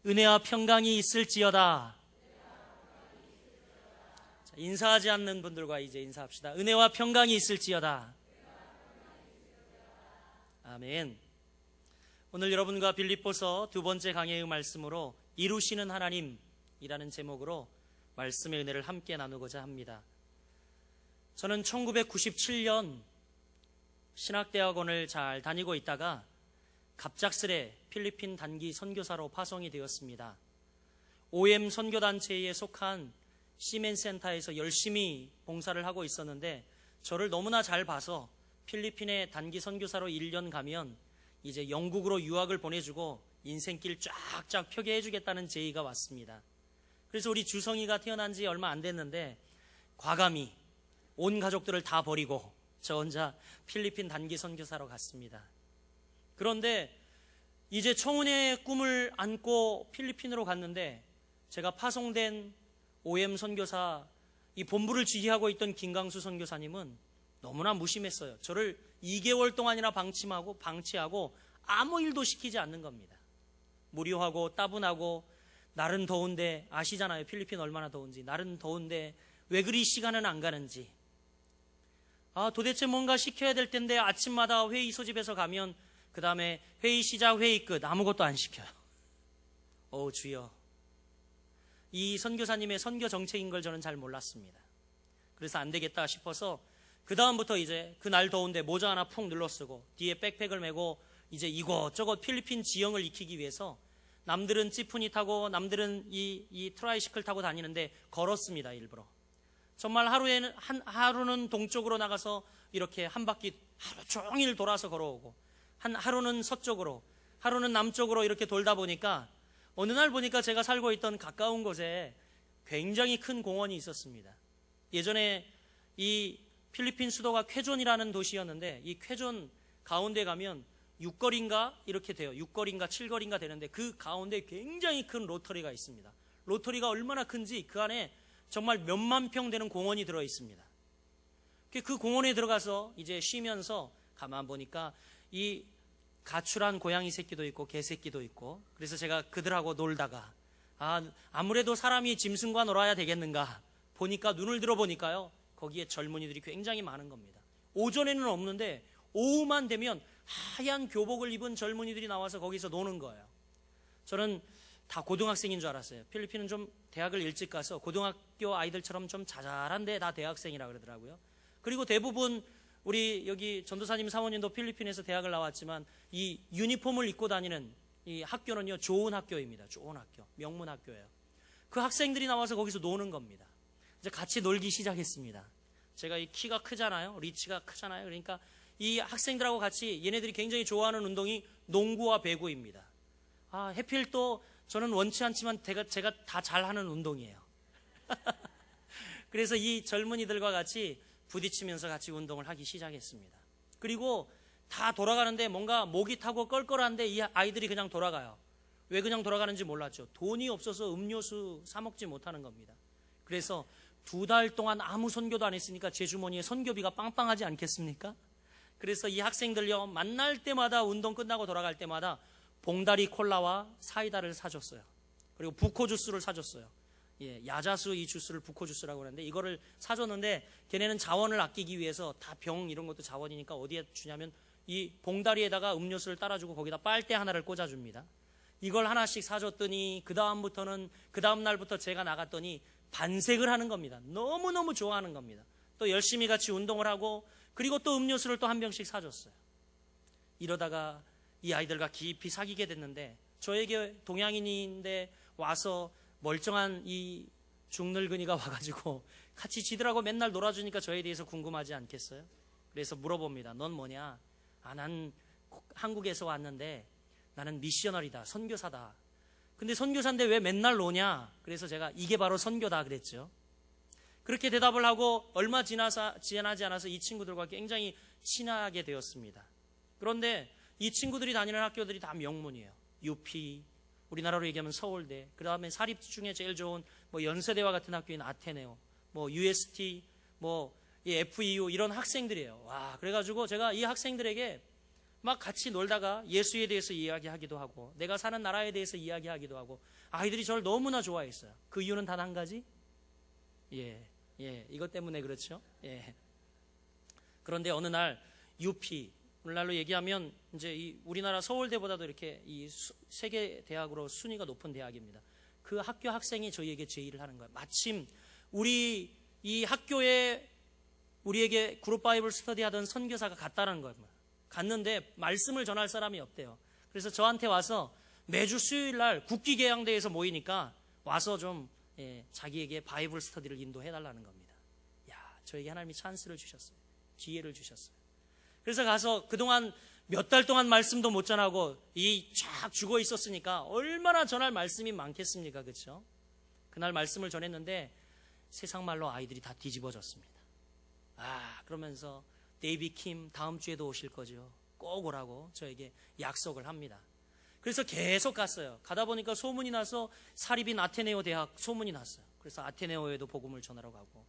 은혜와 평강이 있을지어다. 자, 인사하지 않는 분들과 이제 인사합시다. 은혜와 평강이 있을지어다. 아멘. 오늘 여러분과 빌립보서 두 번째 강해의 말씀으로 이루시는 하나님이라는 제목으로 말씀의 은혜를 함께 나누고자 합니다. 저는 1997년 신학대학원을 잘 다니고 있다가 갑작스레 필리핀 단기 선교사로 파송이 되었습니다. OM 선교단체에 속한 시멘센터에서 열심히 봉사를 하고 있었는데 저를 너무나 잘 봐서 필리핀에 단기 선교사로 1년 가면 이제 영국으로 유학을 보내주고 인생길 쫙쫙 펴게 해주겠다는 제의가 왔습니다. 그래서 우리 주성이가 태어난 지 얼마 안 됐는데 과감히 온 가족들을 다 버리고 저 혼자 필리핀 단기 선교사로 갔습니다. 그런데 이제 청운의 꿈을 안고 필리핀으로 갔는데 제가 파송된 OM 선교사 이 본부를 지휘하고 있던 김강수 선교사님은 너무나 무심했어요. 저를 2개월 동안이나 방치하고 아무 일도 시키지 않는 겁니다. 무료하고 따분하고 날은 더운데 아시잖아요. 필리핀 얼마나 더운지. 날은 더운데 왜 그리 시간은 안 가는지. 도대체 뭔가 시켜야 될 텐데 아침마다 회의 소집에서 가면 그 다음에 회의 시작 회의 끝 아무것도 안 시켜요. 주여. 이 선교사님의 선교 정책인 걸 저는 잘 몰랐습니다. 그래서 안 되겠다 싶어서 그 다음부터 이제 그날 더운데 모자 하나 푹 눌러쓰고 뒤에 백팩을 메고 이제 이것저것 필리핀 지형을 익히기 위해서 남들은 찌푸니 타고 남들은 이 트라이시클 타고 다니는데 걸었습니다. 일부러. 정말 하루는 동쪽으로 나가서 이렇게 한 바퀴 하루 종일 돌아서 걸어오고 하루는 서쪽으로 하루는 남쪽으로 이렇게 돌다 보니까 어느 날 보니까 제가 살고 있던 가까운 곳에 굉장히 큰 공원이 있었습니다. 예전에 이 필리핀 수도가 쾌존이라는 도시였는데 이 쾌존 가운데 가면 6거리인가 이렇게 돼요. 6거리인가 7거리인가 되는데 그 가운데 굉장히 큰 로터리가 있습니다. 로터리가 얼마나 큰지 그 안에 정말 몇만 평 되는 공원이 들어 있습니다. 그 공원에 들어가서 이제 쉬면서 가만 보니까 이 가출한 고양이 새끼도 있고 개 새끼도 있고 그래서 제가 그들하고 놀다가 아무래도 사람이 짐승과 놀아야 되겠는가 보니까 눈을 들어보니까요. 거기에 젊은이들이 굉장히 많은 겁니다. 오전에는 없는데 오후만 되면 하얀 교복을 입은 젊은이들이 나와서 거기서 노는 거예요. 저는 다 고등학생인 줄 알았어요. 필리핀은 좀 대학을 일찍 가서 고등학교 아이들처럼 좀 자잘한데 다 대학생이라 그러더라고요. 그리고 대부분 우리 여기 전도사님 사모님도 필리핀에서 대학을 나왔지만 이 유니폼을 입고 다니는 이 학교는요 좋은 학교입니다. 좋은 학교, 명문 학교예요. 그 학생들이 나와서 거기서 노는 겁니다. 이제 같이 놀기 시작했습니다. 제가 이 키가 크잖아요. 리치가 크잖아요. 그러니까 이 학생들하고 같이 얘네들이 굉장히 좋아하는 운동이 농구와 배구입니다. 해필 또 저는 원치 않지만 제가 다 잘하는 운동이에요. 그래서 이 젊은이들과 같이 부딪히면서 같이 운동을 하기 시작했습니다. 그리고 다 돌아가는데 뭔가 목이 타고 껄껄한데 이 아이들이 그냥 돌아가요. 왜 그냥 돌아가는지 몰랐죠. 돈이 없어서 음료수 사 먹지 못하는 겁니다. 그래서 2달 동안 아무 선교도 안 했으니까 제 주머니에 선교비가 빵빵하지 않겠습니까? 그래서 이 학생들요 만날 때마다 운동 끝나고 돌아갈 때마다 봉다리 콜라와 사이다를 사줬어요. 그리고 부코 주스를 사줬어요. 야자수 이 주스를 부코 주스라고 하는데 이거를 사줬는데 걔네는 자원을 아끼기 위해서 다 병 이런 것도 자원이니까 어디에 주냐면 이 봉다리에다가 음료수를 따라주고 거기다 빨대 하나를 꽂아줍니다. 이걸 하나씩 사줬더니 그 다음 날부터 제가 나갔더니 반색을 하는 겁니다. 너무너무 좋아하는 겁니다. 또 열심히 같이 운동을 하고 그리고 또 음료수를 또 한 병씩 사줬어요. 이러다가 이 아이들과 깊이 사귀게 됐는데 저에게 동양인인데 와서 멀쩡한 이 중늙은이가 와가지고 같이 지들하고 맨날 놀아주니까 저에 대해서 궁금하지 않겠어요? 그래서 물어봅니다. 넌 뭐냐? 난 한국에서 왔는데 나는 미셔널이다. 선교사다. 근데 선교사인데 왜 맨날 노냐? 그래서 제가 이게 바로 선교다 그랬죠. 그렇게 대답을 하고 얼마 지나지 않아서 이 친구들과 굉장히 친하게 되었습니다. 그런데 이 친구들이 다니는 학교들이 다 명문이에요. UP, 우리나라로 얘기하면 서울대, 그 다음에 사립 중에 제일 좋은 연세대와 같은 학교인 아테네오, UST, FEU 이런 학생들이에요. 와, 그래가지고 제가 이 학생들에게 막 같이 놀다가 예수에 대해서 이야기하기도 하고 내가 사는 나라에 대해서 이야기하기도 하고 아이들이 저를 너무나 좋아했어요. 그 이유는 단 한 가지? 이것 때문에 그렇죠. 그런데 어느 날 UP, 오늘날로 얘기하면 이제 이 우리나라 서울대보다도 이렇게 이 세계 대학으로 순위가 높은 대학입니다. 그 학교 학생이 저희에게 제의를 하는 거예요. 마침 우리 이 학교에 우리에게 그룹 바이블 스터디 하던 선교사가 갔다는 거예요. 갔는데 말씀을 전할 사람이 없대요. 그래서 저한테 와서 매주 수요일 날 국기개양대에서 모이니까 와서 좀 자기에게 바이블 스터디를 인도해달라는 겁니다. 저에게 하나님이 찬스를 주셨어요. 기회를 주셨어요. 그래서 가서 그동안 몇 달 동안 말씀도 못 전하고 이 쫙 죽어 있었으니까 얼마나 전할 말씀이 많겠습니까? 그렇죠? 그날 말씀을 전했는데 세상 말로 아이들이 다 뒤집어졌습니다. 그러면서 데이비 킴 다음 주에도 오실 거죠. 꼭 오라고 저에게 약속을 합니다. 그래서 계속 갔어요. 가다 보니까 소문이 나서 사립인 아테네오 대학 소문이 났어요. 그래서 아테네오에도 복음을 전하러 가고,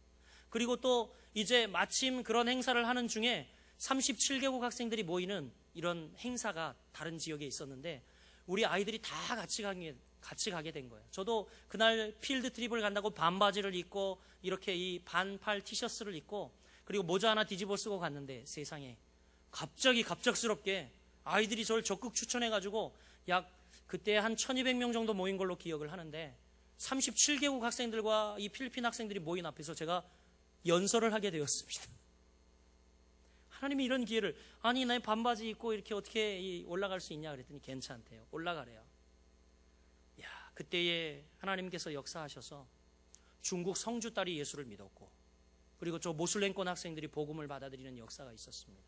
그리고 또 이제 마침 그런 행사를 하는 중에 37개국 학생들이 모이는 이런 행사가 다른 지역에 있었는데 우리 아이들이 다 같이 가게 된 거예요. 저도 그날 필드 트립을 간다고 반바지를 입고 이렇게 이 반팔 티셔츠를 입고 그리고 모자 하나 뒤집어 쓰고 갔는데 세상에 갑작스럽게 아이들이 저를 적극 추천해가지고 약 그때 한 1200명 정도 모인 걸로 기억을 하는데 37개국 학생들과 이 필리핀 학생들이 모인 앞에서 제가 연설을 하게 되었습니다. 하나님이 이런 기회를, 아니 나 반바지 입고 이렇게 어떻게 올라갈 수 있냐 그랬더니 괜찮대요. 올라가래요. 그때에 하나님께서 역사하셔서 중국 성주 딸이 예수를 믿었고, 그리고 저 모슬렘권 학생들이 복음을 받아들이는 역사가 있었습니다.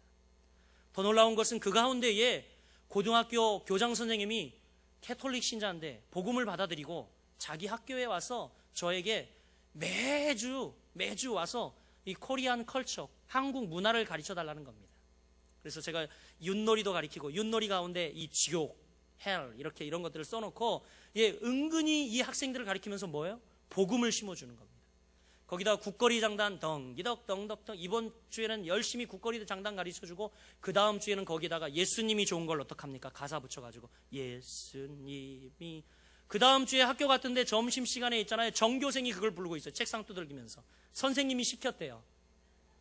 더 놀라운 것은 그 가운데에 고등학교 교장 선생님이 캐톨릭 신자인데 복음을 받아들이고 자기 학교에 와서 저에게 매주 와서 이 코리안 컬처, 한국 문화를 가르쳐 달라는 겁니다. 그래서 제가 윷놀이도 가르치고, 윷놀이 가운데 이 지옥, 헬 이렇게 이런 것들을 써놓고 은근히 이 학생들을 가르치면서 뭐예요? 복음을 심어주는 겁니다. 거기다 국거리 장단 덩기덕 덩덕덩, 이번 주에는 열심히 국거리 장단 가르쳐주고 그 다음 주에는 거기다가 예수님이 좋은 걸 어떡합니까? 가사 붙여가지고 예수님이, 그 다음 주에 학교 같은데 점심시간에 있잖아요, 전교생이 그걸 부르고 있어요. 책상 두들기면서. 선생님이 시켰대요.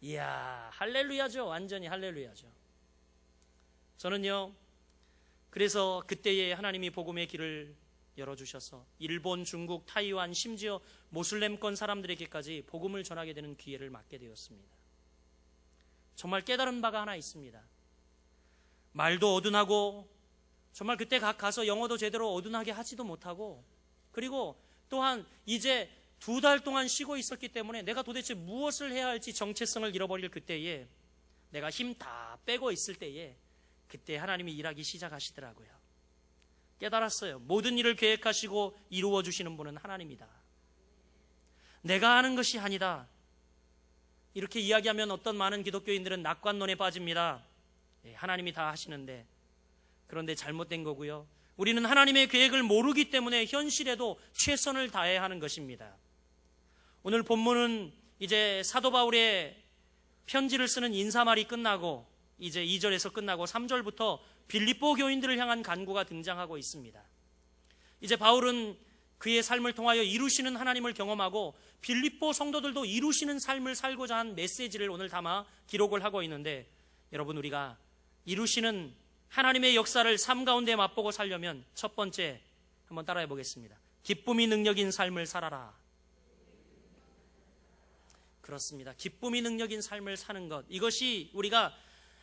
이야, 할렐루야죠. 완전히 할렐루야죠. 저는요, 그래서 그때에 하나님이 복음의 길을 열어주셔서 일본, 중국, 타이완, 심지어 모슬렘권 사람들에게까지 복음을 전하게 되는 기회를 맞게 되었습니다. 정말 깨달은 바가 하나 있습니다. 말도 어둔하고, 정말 그때 가서 영어도 제대로 어둔하게 하지도 못하고, 그리고 또한 이제 2달 동안 쉬고 있었기 때문에 내가 도대체 무엇을 해야 할지 정체성을 잃어버릴 그때에, 내가 힘 다 빼고 있을 때에 그때 하나님이 일하기 시작하시더라고요. 깨달았어요. 모든 일을 계획하시고 이루어 주시는 분은 하나님이다. 내가 하는 것이 아니다. 이렇게 이야기하면 어떤 많은 기독교인들은 낙관론에 빠집니다. 하나님이 다 하시는데. 그런데 잘못된 거고요. 우리는 하나님의 계획을 모르기 때문에 현실에도 최선을 다해야 하는 것입니다. 오늘 본문은 이제 사도 바울의 편지를 쓰는 인사말이 끝나고 이제 2절에서 끝나고 3절부터 빌립보 교인들을 향한 간구가 등장하고 있습니다. 이제 바울은 그의 삶을 통하여 이루시는 하나님을 경험하고 빌립보 성도들도 이루시는 삶을 살고자 한 메시지를 오늘 담아 기록을 하고 있는데, 여러분, 우리가 이루시는 하나님의 역사를 삶 가운데 맛보고 살려면 첫 번째, 한번 따라해 보겠습니다. 기쁨이 능력인 삶을 살아라. 그렇습니다. 기쁨이 능력인 삶을 사는 것, 이것이 우리가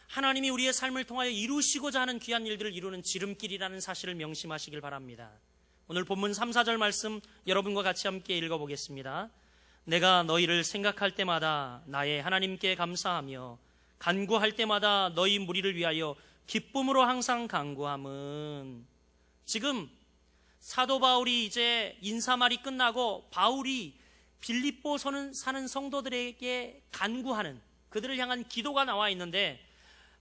하나님이 우리의 삶을 통하여 이루시고자 하는 귀한 일들을 이루는 지름길이라는 사실을 명심하시길 바랍니다. 오늘 본문 3, 4절 말씀 여러분과 같이 함께 읽어보겠습니다. 내가 너희를 생각할 때마다 나의 하나님께 감사하며 간구할 때마다 너희 무리를 위하여 기쁨으로 항상 간구함은. 지금 사도 바울이 이제 인사말이 끝나고 바울이 빌립보 사는 성도들에게 간구하는, 그들을 향한 기도가 나와 있는데,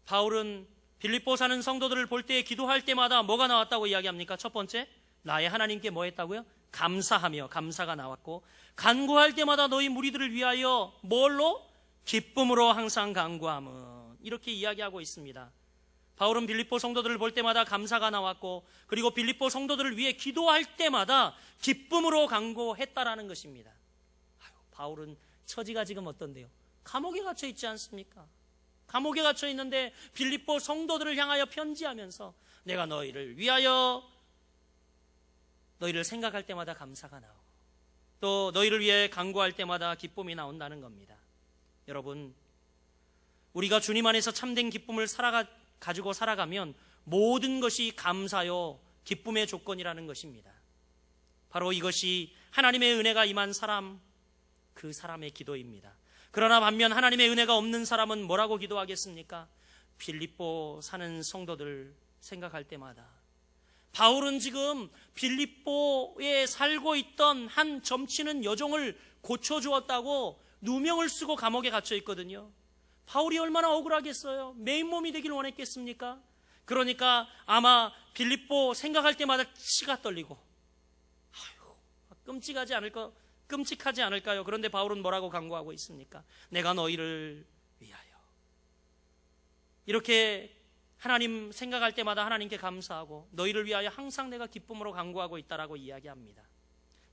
바울은 빌립보 사는 성도들을 볼 때 기도할 때마다 뭐가 나왔다고 이야기합니까? 첫 번째, 나의 하나님께 뭐 했다고요? 감사하며, 감사가 나왔고, 간구할 때마다 너희 무리들을 위하여 뭘로? 기쁨으로 항상 간구함은. 이렇게 이야기하고 있습니다. 바울은 빌립보 성도들을 볼 때마다 감사가 나왔고, 그리고 빌립보 성도들을 위해 기도할 때마다 기쁨으로 간구했다라는 것입니다. 바울은 처지가 지금 어떤데요? 감옥에 갇혀 있지 않습니까? 감옥에 갇혀 있는데 빌립보 성도들을 향하여 편지하면서 내가 너희를 위하여 너희를 생각할 때마다 감사가 나오고 또 너희를 위해 간구할 때마다 기쁨이 나온다는 겁니다. 여러분, 우리가 주님 안에서 참된 기쁨을 가지고 살아가면 모든 것이 감사요 기쁨의 조건이라는 것입니다. 바로 이것이 하나님의 은혜가 임한 사람, 그 사람의 기도입니다. 그러나 반면 하나님의 은혜가 없는 사람은 뭐라고 기도하겠습니까? 빌립보 사는 성도들 생각할 때마다. 바울은 지금 빌립보에 살고 있던 한 점치는 여종을 고쳐주었다고 누명을 쓰고 감옥에 갇혀 있거든요. 바울이 얼마나 억울하겠어요? 메인몸이 되길 원했겠습니까? 그러니까 아마 빌립보 생각할 때마다 치가 떨리고 끔찍하지 않을까요? 그런데 바울은 뭐라고 간구하고 있습니까? 내가 너희를 위하여. 이렇게 하나님 생각할 때마다 하나님께 감사하고 너희를 위하여 항상 내가 기쁨으로 간구하고 있다라고 이야기합니다.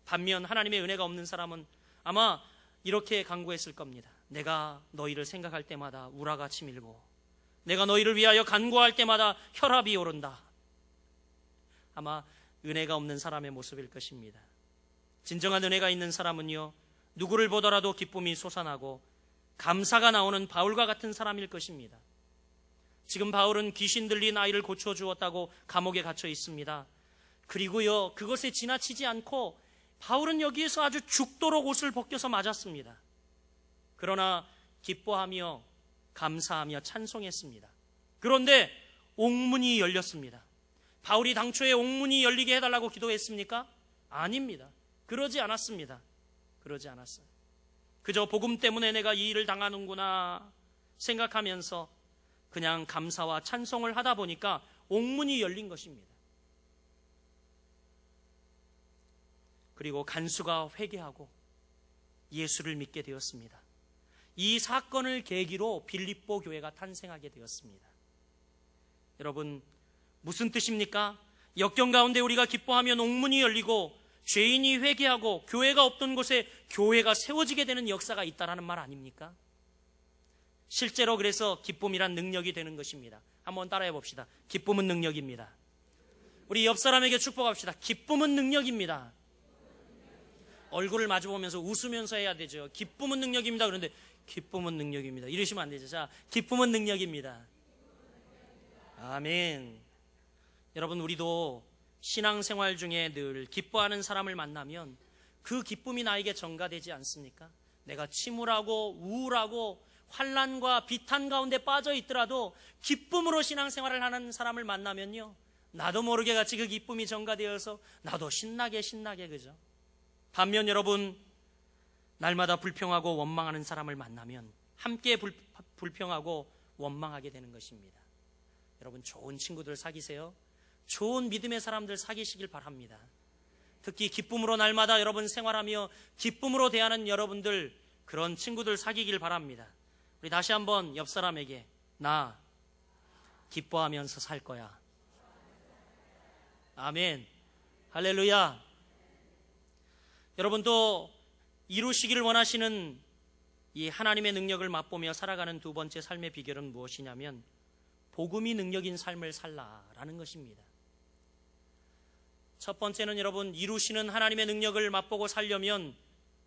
반면 하나님의 은혜가 없는 사람은 아마 이렇게 간구했을 겁니다. 내가 너희를 생각할 때마다 우라가 치밀고 내가 너희를 위하여 간구할 때마다 혈압이 오른다. 아마 은혜가 없는 사람의 모습일 것입니다. 진정한 은혜가 있는 사람은요, 누구를 보더라도 기쁨이 솟아나고 감사가 나오는 바울과 같은 사람일 것입니다. 지금 바울은 귀신 들린 아이를 고쳐주었다고 감옥에 갇혀 있습니다. 그리고요, 그것에 지나치지 않고 바울은 여기에서 아주 죽도록 옷을 벗겨서 맞았습니다. 그러나 기뻐하며 감사하며 찬송했습니다. 그런데 옥문이 열렸습니다. 바울이 당초에 옥문이 열리게 해달라고 기도했습니까? 아닙니다. 그러지 않았습니다. 그러지 않았어요. 그저 복음 때문에 내가 이 일을 당하는구나 생각하면서 그냥 감사와 찬송을 하다 보니까 옥문이 열린 것입니다. 그리고 간수가 회개하고 예수를 믿게 되었습니다. 이 사건을 계기로 빌립보 교회가 탄생하게 되었습니다. 여러분, 무슨 뜻입니까? 역경 가운데 우리가 기뻐하면 옥문이 열리고 죄인이 회개하고 교회가 없던 곳에 교회가 세워지게 되는 역사가 있다라는 말 아닙니까? 실제로 그래서 기쁨이란 능력이 되는 것입니다. 한번 따라해 봅시다. 기쁨은 능력입니다. 우리 옆 사람에게 축복합시다. 기쁨은 능력입니다. 얼굴을 마주보면서 웃으면서 해야 되죠. 기쁨은 능력입니다. 그런데 기쁨은 능력입니다. 이러시면 안 되죠. 자, 기쁨은 능력입니다. 아멘. 여러분, 우리도 신앙생활 중에 늘 기뻐하는 사람을 만나면 그 기쁨이 나에게 전가되지 않습니까? 내가 침울하고 우울하고 환난과 비탄 가운데 빠져 있더라도 기쁨으로 신앙생활을 하는 사람을 만나면요, 나도 모르게 같이 그 기쁨이 전가되어서 나도 신나게 그죠? 반면 여러분, 날마다 불평하고 원망하는 사람을 만나면 함께 불평하고 원망하게 되는 것입니다. 여러분, 좋은 친구들 사귀세요. 좋은 믿음의 사람들 사귀시길 바랍니다. 특히 기쁨으로 날마다 여러분 생활하며 기쁨으로 대하는 여러분들, 그런 친구들 사귀길 바랍니다. 우리 다시 한번 옆 사람에게 나 기뻐하면서 살 거야. 아멘. 할렐루야. 여러분도 이루시기를 원하시는 이 하나님의 능력을 맛보며 살아가는 두 번째 삶의 비결은 무엇이냐면 복음이 능력인 삶을 살라라는 것입니다. 첫 번째는 여러분, 이루시는 하나님의 능력을 맛보고 살려면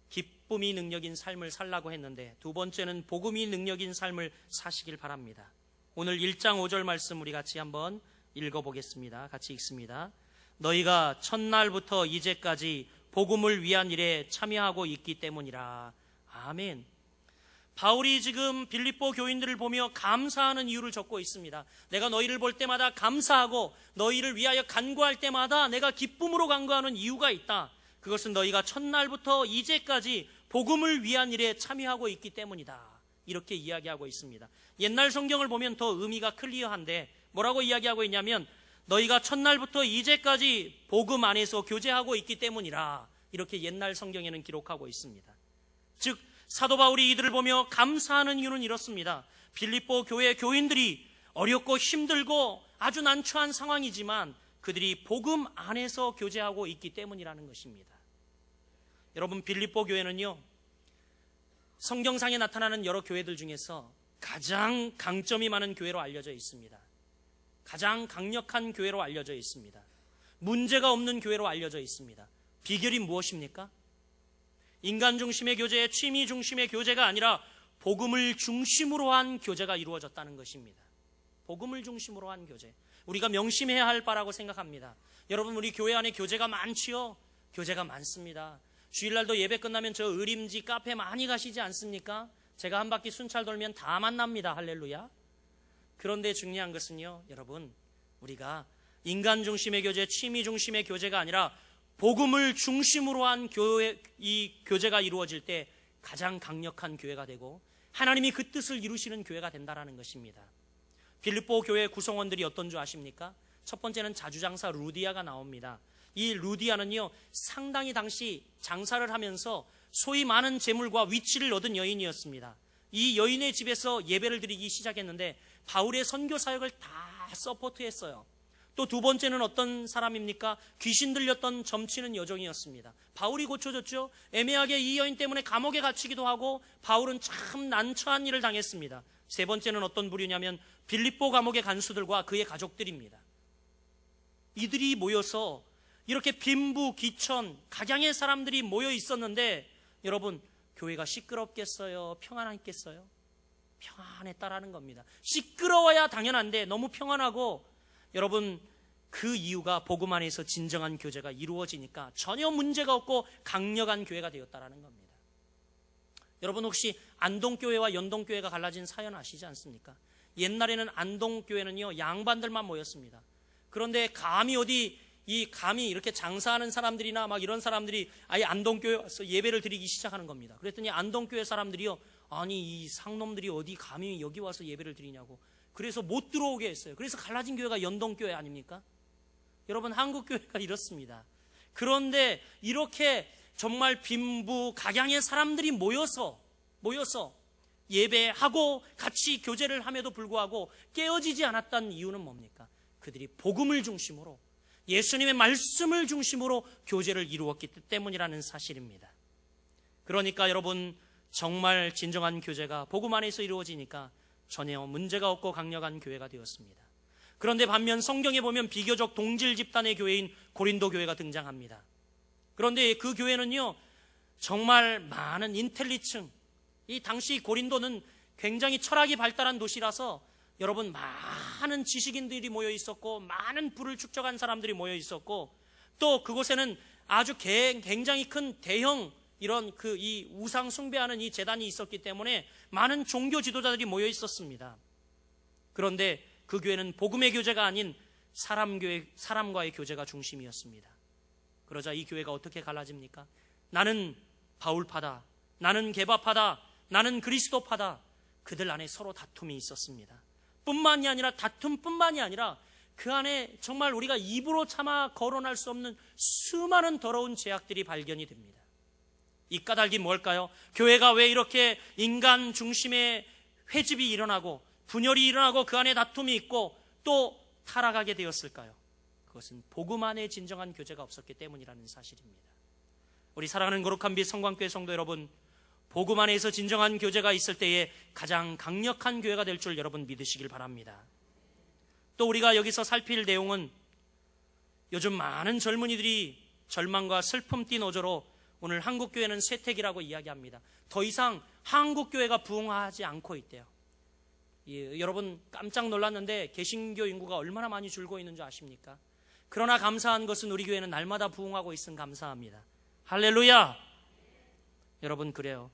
기쁨이 능력인 삶을 살라고 했는데, 두 번째는 복음이 능력인 삶을 사시길 바랍니다. 오늘 1장 5절 말씀 우리 같이 한번 읽어보겠습니다. 같이 읽습니다. 너희가 첫날부터 이제까지 복음을 위한 일에 참여하고 있기 때문이라. 아멘. 바울이 지금 빌립보 교인들을 보며 감사하는 이유를 적고 있습니다. 내가 너희를 볼 때마다 감사하고 너희를 위하여 간구할 때마다 내가 기쁨으로 간구하는 이유가 있다. 그것은 너희가 첫날부터 이제까지 복음을 위한 일에 참여하고 있기 때문이다. 이렇게 이야기하고 있습니다. 옛날 성경을 보면 더 의미가 클리어한데 뭐라고 이야기하고 있냐면 너희가 첫날부터 이제까지 복음 안에서 교제하고 있기 때문이라. 이렇게 옛날 성경에는 기록하고 있습니다. 즉 사도 바울이 이들을 보며 감사하는 이유는 이렇습니다. 빌립보 교회 교인들이 어렵고 힘들고 아주 난처한 상황이지만 그들이 복음 안에서 교제하고 있기 때문이라는 것입니다. 여러분, 빌립보 교회는요, 성경상에 나타나는 여러 교회들 중에서 가장 강점이 많은 교회로 알려져 있습니다. 가장 강력한 교회로 알려져 있습니다. 문제가 없는 교회로 알려져 있습니다. 비결이 무엇입니까? 인간 중심의 교제, 취미 중심의 교제가 아니라 복음을 중심으로 한 교제가 이루어졌다는 것입니다. 복음을 중심으로 한 교제. 우리가 명심해야 할 바라고 생각합니다. 여러분, 우리 교회 안에 교제가 많지요? 교제가 많습니다. 주일날도 예배 끝나면 저 의림지 카페 많이 가시지 않습니까? 제가 한 바퀴 순찰 돌면 다 만납니다. 할렐루야. 그런데 중요한 것은요, 여러분, 우리가 인간 중심의 교제, 취미 중심의 교제가 아니라 복음을 중심으로 한 이 교제가 이루어질 때 가장 강력한 교회가 되고 하나님이 그 뜻을 이루시는 교회가 된다는 것입니다. 빌립보 교회 구성원들이 어떤 줄 아십니까? 첫 번째는 자주장사 루디아가 나옵니다. 이 루디아는요, 상당히 당시 장사를 하면서 소위 많은 재물과 위치를 얻은 여인이었습니다. 이 여인의 집에서 예배를 드리기 시작했는데 바울의 선교 사역을 다 서포트했어요. 또 두 번째는 어떤 사람입니까? 귀신 들렸던 점치는 여종이었습니다. 바울이 고쳐줬죠. 애매하게 이 여인 때문에 감옥에 갇히기도 하고 바울은 참 난처한 일을 당했습니다. 세 번째는 어떤 부류냐면 빌립보 감옥의 간수들과 그의 가족들입니다. 이들이 모여서 이렇게 빈부, 기천, 각양의 사람들이 모여 있었는데 여러분, 교회가 시끄럽겠어요? 평안했겠어요? 평안했다라는 겁니다. 시끄러워야 당연한데 너무 평안하고, 여러분, 그 이유가 복음 안에서 진정한 교제가 이루어지니까 전혀 문제가 없고 강력한 교회가 되었다라는 겁니다. 여러분, 혹시 안동교회와 연동교회가 갈라진 사연 아시지 않습니까? 옛날에는 안동교회는요, 양반들만 모였습니다. 그런데 감히 이렇게 장사하는 사람들이나 막 이런 사람들이 아예 안동교회 와서 예배를 드리기 시작하는 겁니다. 그랬더니 안동교회 사람들이요, 아니 이 상놈들이 어디 감히 여기 와서 예배를 드리냐고, 그래서 못 들어오게 했어요. 그래서 갈라진 교회가 연동교회 아닙니까? 여러분, 한국교회가 이렇습니다. 그런데 이렇게 정말 빈부 각양의 사람들이 모여서 예배하고 같이 교제를 함에도 불구하고 깨어지지 않았던 이유는 뭡니까? 그들이 복음을 중심으로, 예수님의 말씀을 중심으로 교제를 이루었기 때문이라는 사실입니다. 그러니까 여러분, 정말 진정한 교제가 복음 안에서 이루어지니까 전혀 문제가 없고 강력한 교회가 되었습니다. 그런데 반면 성경에 보면 비교적 동질 집단의 교회인 고린도 교회가 등장합니다. 그런데 그 교회는요, 정말 많은 인텔리층, 이 당시 고린도는 굉장히 철학이 발달한 도시라서 여러분, 많은 지식인들이 모여 있었고 많은 부를 축적한 사람들이 모여 있었고, 또 그곳에는 아주 굉장히 큰 대형 이런 이 우상 숭배하는 이 제단이 있었기 때문에 많은 종교 지도자들이 모여 있었습니다. 그런데 그 교회는 복음의 교제가 아닌 사람과의 교제가 중심이었습니다. 그러자 이 교회가 어떻게 갈라집니까? 나는 바울파다, 나는 게바파다, 나는 그리스도파다. 그들 안에 서로 다툼이 있었습니다. 다툼뿐만이 아니라 그 안에 정말 우리가 입으로 참아 거론할 수 없는 수많은 더러운 죄악들이 발견이 됩니다. 이 까닭이 뭘까요? 교회가 왜 이렇게 인간 중심의 회집이 일어나고 분열이 일어나고 그 안에 다툼이 있고 또 타락하게 되었을까요? 그것은 복음 안에 진정한 교제가 없었기 때문이라는 사실입니다. 우리 사랑하는 거룩한 빛 성광교회 성도 여러분, 복음 안에서 진정한 교제가 있을 때에 가장 강력한 교회가 될 줄 여러분 믿으시길 바랍니다. 또 우리가 여기서 살필 내용은 요즘 많은 젊은이들이 절망과 슬픔 띤 어조로 오늘 한국교회는 쇠퇴기라고 이야기합니다. 더 이상 한국교회가 부흥하지 않고 있대요. 여러분, 깜짝 놀랐는데 개신교 인구가 얼마나 많이 줄고 있는 줄 아십니까? 그러나 감사한 것은 우리 교회는 날마다 부흥하고 있음 감사합니다. 할렐루야! 여러분, 그래요.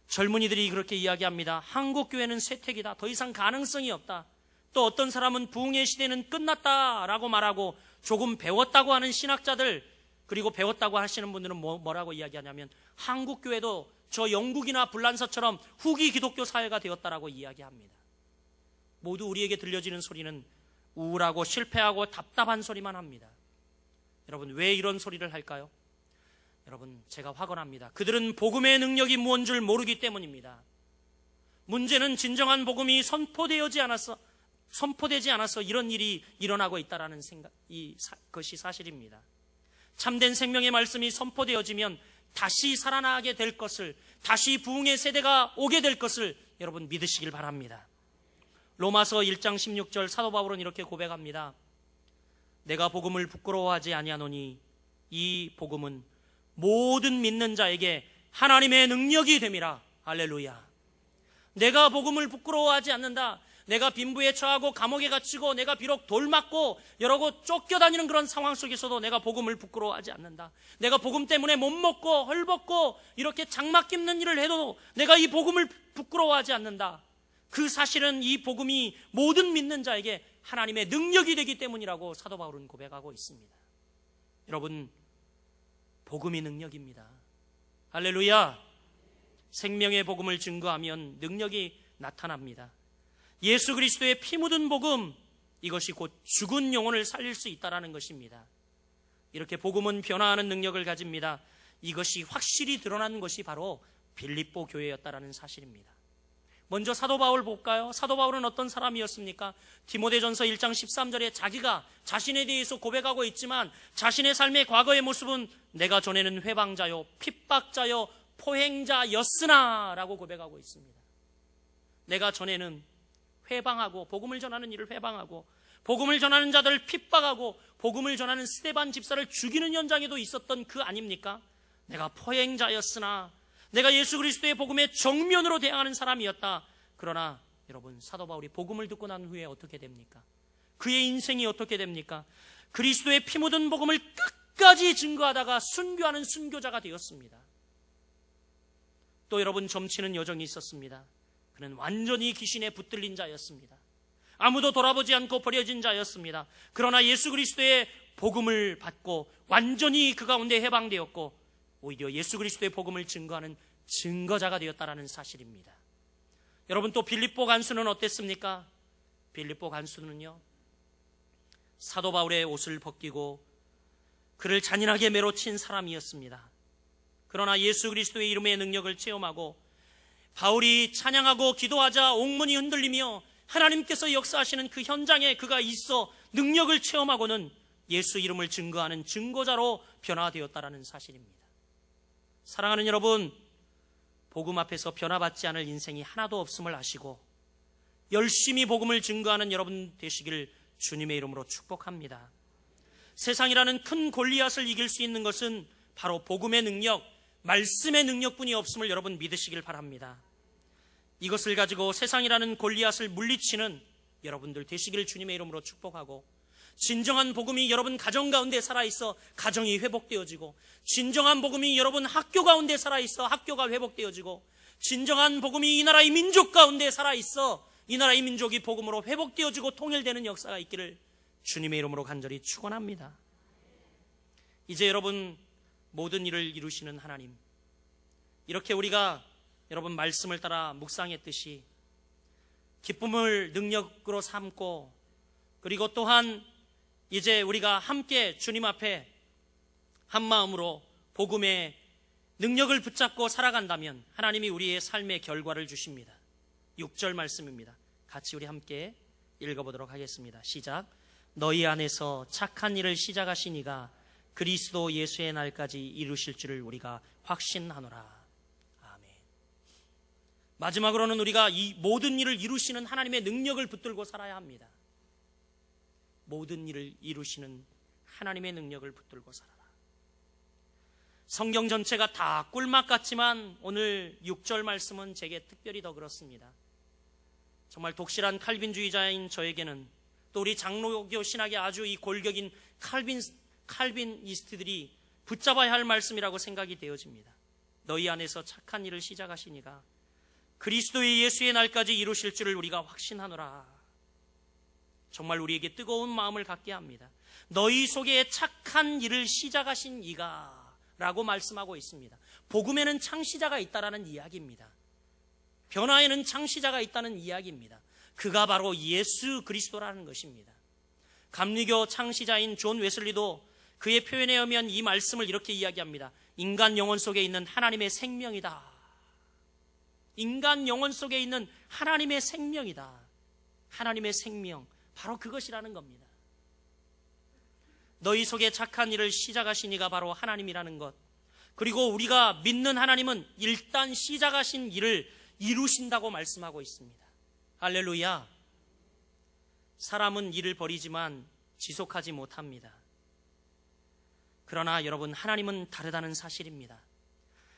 젊은이들이 그렇게 이야기합니다. 한국교회는 쇠퇴기다. 더 이상 가능성이 없다. 또 어떤 사람은 부흥의 시대는 끝났다라고 말하고, 조금 배웠다고 하는 신학자들, 그리고 배웠다고 하시는 분들은 뭐라고 이야기하냐면 한국교회도 저 영국이나 불란서처럼 후기 기독교 사회가 되었다라고 이야기합니다. 모두 우리에게 들려지는 소리는 우울하고 실패하고 답답한 소리만 합니다. 여러분, 왜 이런 소리를 할까요? 여러분, 제가 확언합니다. 그들은 복음의 능력이 무언 줄 모르기 때문입니다. 문제는 진정한 복음이 선포되어지 않았어. 선포되지 않아서 이런 일이 일어나고 있다라는 것이 사실입니다. 참된 생명의 말씀이 선포되어지면 다시 살아나게 될 것을, 다시 부흥의 세대가 오게 될 것을 여러분 믿으시길 바랍니다. 로마서 1장 16절 사도 바울은 이렇게 고백합니다. 내가 복음을 부끄러워하지 아니하노니 이 복음은 모든 믿는 자에게 하나님의 능력이 됨이라. 할렐루야. 내가 복음을 부끄러워하지 않는다. 내가 빈부에 처하고 감옥에 갇히고 내가 비록 돌 맞고 여러 곳 쫓겨다니는 그런 상황 속에서도 내가 복음을 부끄러워하지 않는다. 내가 복음 때문에 못 먹고 헐벗고 이렇게 장막 깁는 일을 해도 내가 이 복음을 부끄러워하지 않는다. 그 사실은 이 복음이 모든 믿는 자에게 하나님의 능력이 되기 때문이라고 사도 바울은 고백하고 있습니다. 여러분, 복음이 능력입니다. 할렐루야. 생명의 복음을 증거하면 능력이 나타납니다. 예수 그리스도의 피 묻은 복음, 이것이 곧 죽은 영혼을 살릴 수 있다는 것입니다. 이렇게 복음은 변화하는 능력을 가집니다. 이것이 확실히 드러난 것이 바로 빌립보 교회였다는 사실입니다. 먼저 사도 바울 볼까요? 사도 바울은 어떤 사람이었습니까? 디모데전서 1장 13절에 자기가 자신에 대해서 고백하고 있지만 자신의 삶의 과거의 모습은 내가 전에는 회방자요 핍박자요 포행자였으나 라고 고백하고 있습니다. 내가 전에는 회방하고 복음을 전하는 일을 회방하고 복음을 전하는 자들을 핍박하고 복음을 전하는 스데반 집사를 죽이는 현장에도 있었던 그 아닙니까? 내가 포행자였으나 내가 예수 그리스도의 복음에 정면으로 대항하는 사람이었다. 그러나 여러분, 사도 바울이 복음을 듣고 난 후에 어떻게 됩니까? 그의 인생이 어떻게 됩니까? 그리스도의 피 묻은 복음을 끝까지 증거하다가 순교하는 순교자가 되었습니다. 또 여러분, 점치는 여정이 있었습니다. 그는 완전히 귀신에 붙들린 자였습니다. 아무도 돌아보지 않고 버려진 자였습니다. 그러나 예수 그리스도의 복음을 받고 완전히 그 가운데 해방되었고 오히려 예수 그리스도의 복음을 증거하는 증거자가 되었다는 사실입니다. 여러분, 또 빌립보 간수는 어땠습니까? 빌립보 간수는요, 사도 바울의 옷을 벗기고 그를 잔인하게 매로친 사람이었습니다. 그러나 예수 그리스도의 이름의 능력을 체험하고 바울이 찬양하고 기도하자 옥문이 흔들리며 하나님께서 역사하시는 그 현장에 그가 있어 능력을 체험하고는 예수 이름을 증거하는 증거자로 변화되었다는 사실입니다. 사랑하는 여러분, 복음 앞에서 변화받지 않을 인생이 하나도 없음을 아시고 열심히 복음을 증거하는 여러분 되시기를 주님의 이름으로 축복합니다. 세상이라는 큰 골리앗을 이길 수 있는 것은 바로 복음의 능력, 말씀의 능력뿐이 없음을 여러분 믿으시길 바랍니다. 이것을 가지고 세상이라는 골리앗을 물리치는 여러분들 되시기를 주님의 이름으로 축복하고, 진정한 복음이 여러분 가정 가운데 살아있어 가정이 회복되어지고, 진정한 복음이 여러분 학교 가운데 살아있어 학교가 회복되어지고, 진정한 복음이 이 나라의 민족 가운데 살아있어 이 나라의 민족이 복음으로 회복되어지고 통일되는 역사가 있기를 주님의 이름으로 간절히 축원합니다. 이제 여러분, 모든 일을 이루시는 하나님, 이렇게 우리가 여러분 말씀을 따라 묵상했듯이 기쁨을 능력으로 삼고, 그리고 또한 이제 우리가 함께 주님 앞에 한 마음으로 복음의 능력을 붙잡고 살아간다면 하나님이 우리의 삶의 결과를 주십니다. 6절 말씀입니다. 같이 우리 함께 읽어보도록 하겠습니다. 시작. 너희 안에서 착한 일을 시작하신 이가 그리스도 예수의 날까지 이루실 줄을 우리가 확신하노라. 아멘. 마지막으로는 우리가 이 모든 일을 이루시는 하나님의 능력을 붙들고 살아야 합니다. 모든 일을 이루시는 하나님의 능력을 붙들고 살아라. 성경 전체가 다 꿀맛 같지만 오늘 6절 말씀은 제게 특별히 더 그렇습니다. 정말 독실한 칼빈주의자인 저에게는, 또 우리 장로교 신학의 아주 이 골격인 칼빈이스트들이 붙잡아야 할 말씀이라고 생각이 되어집니다. 너희 안에서 착한 일을 시작하시니가 그리스도의 예수의 날까지 이루실 줄을 우리가 확신하노라. 정말 우리에게 뜨거운 마음을 갖게 합니다. 너희 속에 착한 일을 시작하신 이가 라고 말씀하고 있습니다. 복음에는 창시자가 있다라는 이야기입니다. 변화에는 창시자가 있다는 이야기입니다. 그가 바로 예수 그리스도라는 것입니다. 감리교 창시자인 존 웨슬리도 그의 표현에 의하면 이 말씀을 이렇게 이야기합니다. 인간 영혼 속에 있는 하나님의 생명이다. 인간 영혼 속에 있는 하나님의 생명이다. 하나님의 생명, 바로 그것이라는 겁니다. 너희 속에 착한 일을 시작하신 이가 바로 하나님이라는 것, 그리고 우리가 믿는 하나님은 일단 시작하신 일을 이루신다고 말씀하고 있습니다. 할렐루야. 사람은 일을 벌이지만 지속하지 못합니다. 그러나 여러분, 하나님은 다르다는 사실입니다.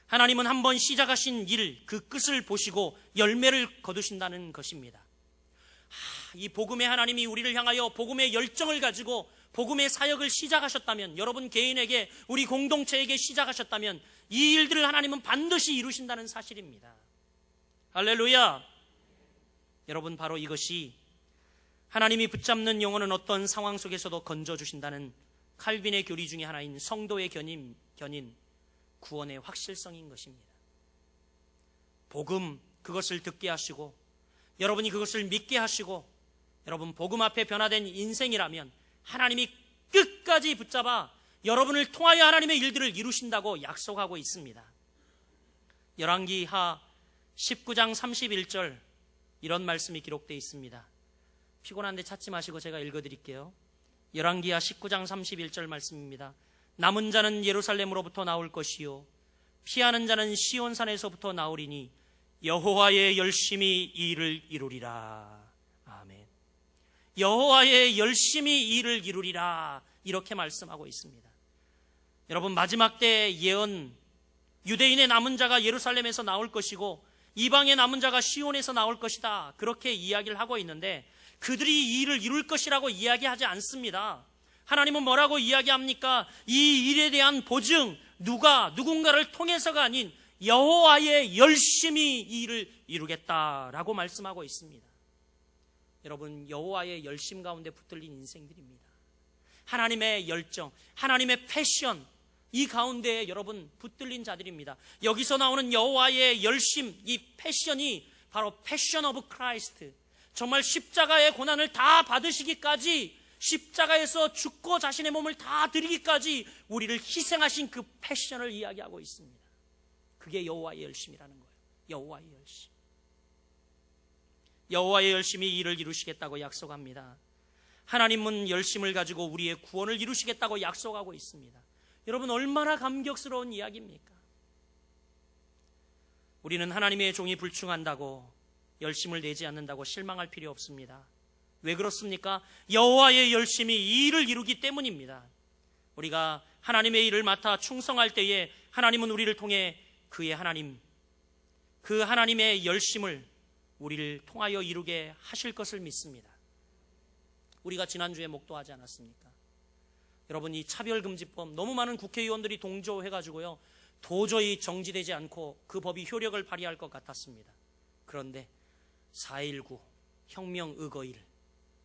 하나님은 한번 시작하신 일, 그 끝을 보시고 열매를 거두신다는 것입니다. 이 복음의 하나님이 우리를 향하여 복음의 열정을 가지고 복음의 사역을 시작하셨다면, 여러분 개인에게, 우리 공동체에게 시작하셨다면 이 일들을 하나님은 반드시 이루신다는 사실입니다. 할렐루야. 여러분, 바로 이것이 하나님이 붙잡는 영혼은 어떤 상황 속에서도 건져주신다는 칼빈의 교리 중에 하나인 성도의 견인 구원의 확실성인 것입니다. 복음, 그것을 듣게 하시고 여러분이 그것을 믿게 하시고 여러분 복음 앞에 변화된 인생이라면 하나님이 끝까지 붙잡아 여러분을 통하여 하나님의 일들을 이루신다고 약속하고 있습니다. 열왕기하 19장 31절 이런 말씀이 기록되어 있습니다. 피곤한데 찾지 마시고 제가 읽어드릴게요. 열왕기하 19장 31절 말씀입니다. 남은 자는 예루살렘으로부터 나올 것이요 피하는 자는 시온산에서부터 나오리니 여호와의 열심히 이 일을 이루리라. 아멘. 여호와의 열심히 이 일을 이루리라, 이렇게 말씀하고 있습니다. 여러분, 마지막 때 예언, 유대인의 남은 자가 예루살렘에서 나올 것이고 이방의 남은 자가 시온에서 나올 것이다, 그렇게 이야기를 하고 있는데 그들이 이 일을 이룰 것이라고 이야기하지 않습니다. 하나님은 뭐라고 이야기합니까? 이 일에 대한 보증, 누군가를 통해서가 아닌 여호와의 열심히 이 일을 이루겠다라고 말씀하고 있습니다. 여러분, 여호와의 열심 가운데 붙들린 인생들입니다. 하나님의 열정, 하나님의 패션, 이 가운데에 여러분 붙들린 자들입니다. 여기서 나오는 여호와의 열심, 이 패션이 바로 패션 오브 크라이스트, 정말 십자가의 고난을 다 받으시기까지, 십자가에서 죽고 자신의 몸을 다 드리기까지 우리를 희생하신 그 패션을 이야기하고 있습니다. 그게 여호와의 열심이라는 거예요. 여호와의 열심. 여호와의 열심이 이 일을 이루시겠다고 약속합니다. 하나님은 열심을 가지고 우리의 구원을 이루시겠다고 약속하고 있습니다. 여러분, 얼마나 감격스러운 이야기입니까? 우리는 하나님의 종이 불충한다고, 열심을 내지 않는다고 실망할 필요 없습니다. 왜 그렇습니까? 여호와의 열심이 이 일을 이루기 때문입니다. 우리가 하나님의 일을 맡아 충성할 때에 하나님은 우리를 통해 그의 하나님, 그 하나님의 열심을 우리를 통하여 이루게 하실 것을 믿습니다. 우리가 지난주에 목도하지 않았습니까? 여러분, 이 차별금지법, 너무 많은 국회의원들이 동조해가지고요, 도저히 정지되지 않고 그 법이 효력을 발휘할 것 같았습니다. 그런데 4.19 혁명의거일,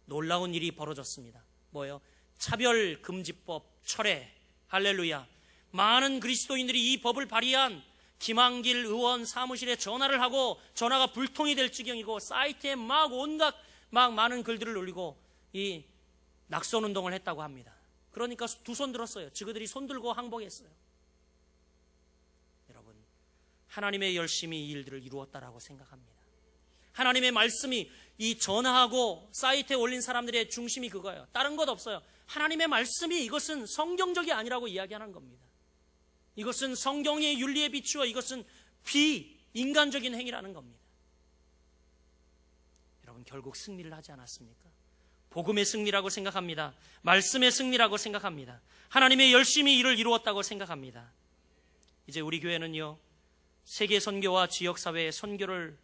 놀라운 일이 벌어졌습니다. 뭐예요? 차별금지법 철회. 할렐루야. 많은 그리스도인들이 이 법을 발의한 김한길 의원 사무실에 전화를 하고 전화가 불통이 될 지경이고 사이트에 막 온갖 많은 글들을 올리고 이 낙선운동을 했다고 합니다. 그러니까 두 손 들었어요. 지그들이 손 들고 항복했어요. 여러분, 하나님의 열심히 이 일들을 이루었다라고 생각합니다. 하나님의 말씀이, 이 전화하고 사이트에 올린 사람들의 중심이 그거예요. 다른 것 없어요. 하나님의 말씀이, 이것은 성경적이 아니라고 이야기하는 겁니다. 이것은 성경의 윤리에 비추어 이것은 비인간적인 행위라는 겁니다. 여러분, 결국 승리를 하지 않았습니까? 복음의 승리라고 생각합니다. 말씀의 승리라고 생각합니다. 하나님의 열심히 일을 이루었다고 생각합니다. 이제 우리 교회는요, 세계 선교와 지역사회의 선교를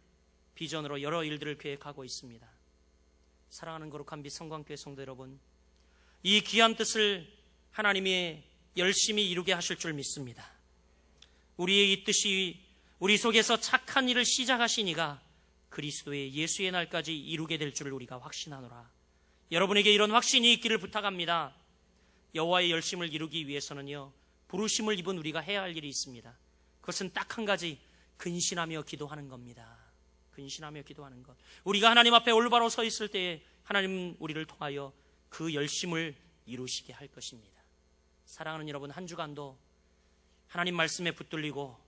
비전으로 여러 일들을 계획하고 있습니다. 사랑하는 거룩한 빛 성광교회 성도 여러분, 이 귀한 뜻을 하나님이 열심히 이루게 하실 줄 믿습니다. 우리의 이 뜻이 우리 속에서 착한 일을 시작하신 이가 그리스도의 예수의 날까지 이루게 될 줄을 우리가 확신하노라. 여러분에게 이런 확신이 있기를 부탁합니다. 여호와의 열심을 이루기 위해서는요, 부르심을 입은 우리가 해야 할 일이 있습니다. 그것은 딱 한 가지, 근신하며 기도하는 겁니다. 근신하며 기도하는 것. 우리가 하나님 앞에 올바로 서 있을 때에 하나님은 우리를 통하여 그 열심을 이루시게 할 것입니다. 사랑하는 여러분, 한 주간도 하나님 말씀에 붙들리고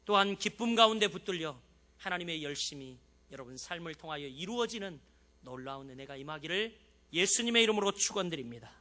또한 기쁨 가운데 붙들려 하나님의 열심이 여러분 삶을 통하여 이루어지는 놀라운 은혜가 임하기를 예수님의 이름으로 축원드립니다.